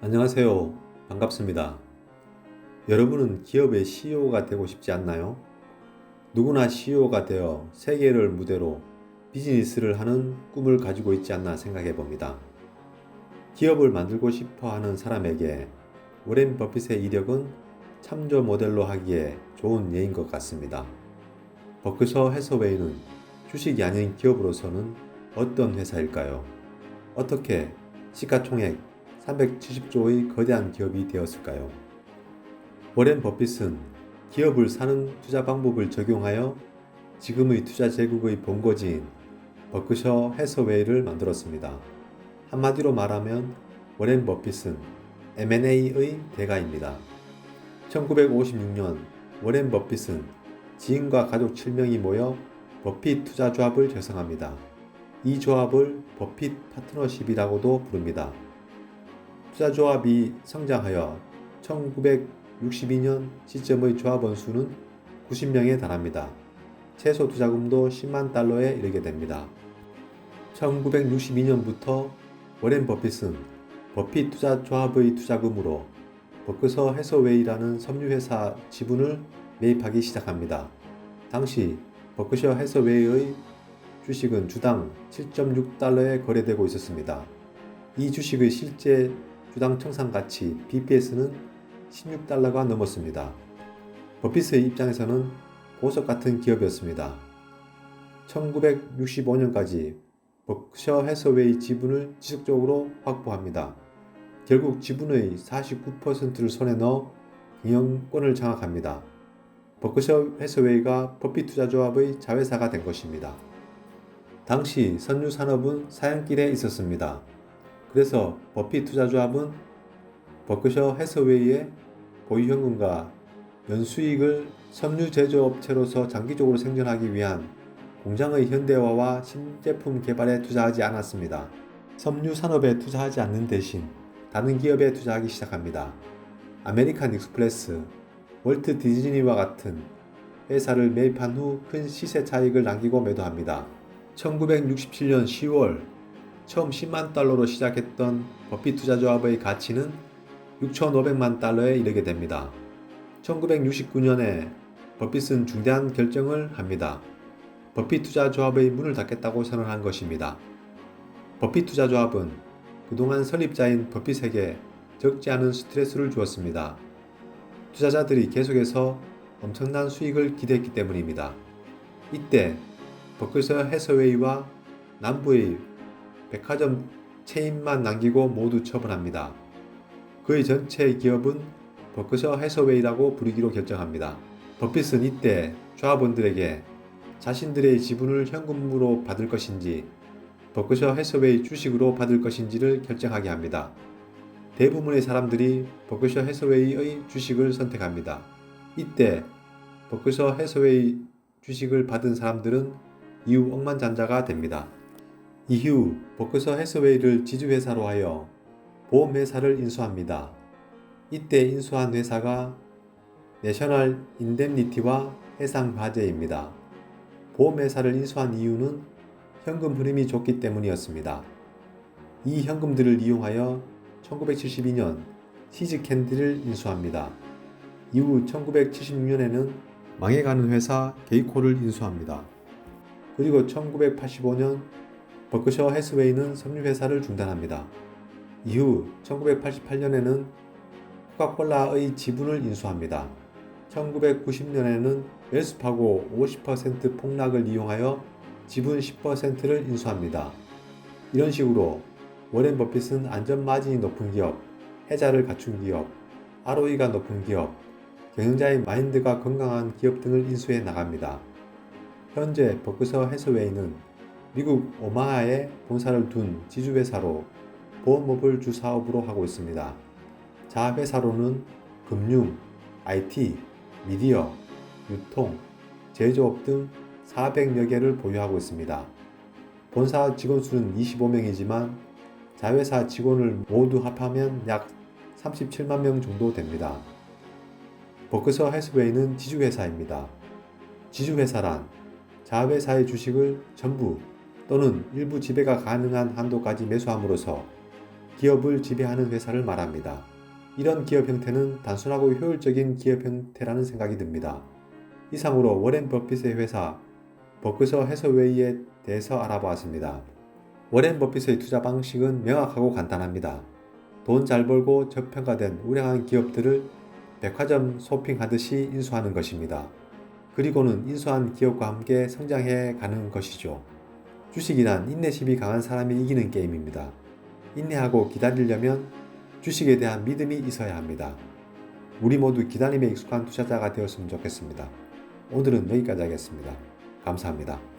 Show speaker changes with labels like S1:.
S1: 안녕하세요. 반갑습니다. 여러분은 기업의 CEO가 되고 싶지 않나요? 누구나 CEO가 되어 세계를 무대로 비즈니스를 하는 꿈을 가지고 있지 않나 생각해 봅니다. 기업을 만들고 싶어 하는 사람에게 워렌 버핏의 이력은 참조 모델로 하기에 좋은 예인 것 같습니다. 버크셔 해서웨이는 주식이 아닌 기업으로서는 어떤 회사일까요? 어떻게 시가총액 370조의 거대한 기업이 되었을까요? 워렌 버핏은 기업을 사는 투자 방법을 적용하여 지금의 투자 제국의 본거지인 버크셔 해서웨이를 만들었습니다. 한마디로 말하면 워렌 버핏은 M&A의 대가입니다. 1956년 워렌 버핏은 지인과 가족 7명이 모여 버핏 투자조합을 결성합니다. 이 조합을 버핏 파트너십이라고도 부릅니다. 투자조합이 성장하여 1962년 시점의 조합원 수는 90명에 달합니다. 최소 투자금도 10만 달러에 이르게 됩니다. 1962년부터 워렌 버핏은 버핏 투자조합의 투자금으로 버크셔 해서웨이라는 섬유회사 지분을 매입하기 시작합니다. 당시 버크셔 해서웨이의 주식은 주당 7.6달러에 거래되고 있었습니다. 이 주식의 실제 주당 청산가치 BPS는 16달러가 넘었습니다. 버핏의 입장에서는 보석 같은 기업이었습니다. 1965년까지 버크셔 해서웨이 지분을 지속적으로 확보합니다. 결국 지분의 49%를 손에 넣어 경영권을 장악합니다. 버크셔 해서웨이가 버핏 투자조합의 자회사가 된 것입니다. 당시 선유 산업은 사양길에 있었습니다. 그래서 버핏 투자조합은 버크셔 해서웨이의 보유현금과 연수익을 섬유 제조업체로서 장기적으로 생존하기 위한 공장의 현대화와 신제품 개발에 투자하지 않았습니다. 섬유 산업에 투자하지 않는 대신 다른 기업에 투자하기 시작합니다. 아메리칸 익스프레스, 월트 디즈니와 같은 회사를 매입한 후 큰 시세 차익을 남기고 매도합니다. 1967년 10월 처음 10만 달러로 시작했던 버핏 투자조합의 가치는 6,500만 달러에 이르게 됩니다. 1969년에 버핏은 중대한 결정을 합니다. 버핏 투자조합의 문을 닫겠다고 선언한 것입니다. 버핏 투자조합은 그동안 설립자인 버핏에게 적지 않은 스트레스를 주었습니다. 투자자들이 계속해서 엄청난 수익을 기대했기 때문입니다. 이때 버크셔 해서웨이와 남부의 백화점 체인만 남기고 모두 처분합니다. 그의 전체 기업은 버크셔 해서웨이라고 부르기로 결정합니다. 버핏은 이때 조합원들에게 자신들의 지분을 현금으로 받을 것인지 버크셔 해서웨이 주식으로 받을 것인지를 결정하게 합니다. 대부분의 사람들이 버크셔 해서웨이의 주식을 선택합니다. 이때 버크셔 해서웨이 주식을 받은 사람들은 이후 억만장자가 됩니다. 이후 버크셔 해서웨이를 지주회사로 하여 보험회사를 인수합니다. 이때 인수한 회사가 내셔널 인뎀니티와 해상화재입니다. 보험회사를 인수한 이유는 현금 흐름이 좋기 때문이었습니다. 이 현금들을 이용하여 1972년 시즈캔디를 인수합니다. 이후 1976년에는 망해가는 회사 게이코를 인수합니다. 그리고 1985년 버크셔 해서웨이는 섬유회사를 중단합니다. 이후 1988년에는 코카콜라의 지분을 인수합니다. 1990년에는 웰스파고 50% 폭락을 이용하여 지분 10%를 인수합니다. 이런 식으로 워렌 버핏은 안전 마진이 높은 기업, 해자를 갖춘 기업, ROE가 높은 기업, 경영자의 마인드가 건강한 기업 등을 인수해 나갑니다. 현재 버크셔 해서웨이는 미국 오마하에 본사를 둔 지주회사로 보험업을 주 사업으로 하고 있습니다. 자회사로는 금융, IT, 미디어, 유통, 제조업 등 400여 개를 보유하고 있습니다. 본사 직원 수는 25명이지만 자회사 직원을 모두 합하면 약 37만 명 정도 됩니다. 버크셔 해서웨이는 지주회사입니다. 지주회사란 자회사의 주식을 전부 또는 일부 지배가 가능한 한도까지 매수함으로써 기업을 지배하는 회사를 말합니다. 이런 기업 형태는 단순하고 효율적인 기업 형태라는 생각이 듭니다. 이상으로 워렌 버핏의 회사 버크셔 해서웨이에 대해서 알아보았습니다. 워렌 버핏의 투자 방식은 명확하고 간단합니다. 돈 잘 벌고 저평가된 우량한 기업들을 백화점 쇼핑하듯이 인수하는 것입니다. 그리고는 인수한 기업과 함께 성장해 가는 것이죠. 주식이란 인내심이 강한 사람이 이기는 게임입니다. 인내하고 기다리려면 주식에 대한 믿음이 있어야 합니다. 우리 모두 기다림에 익숙한 투자자가 되었으면 좋겠습니다. 오늘은 여기까지 하겠습니다. 감사합니다.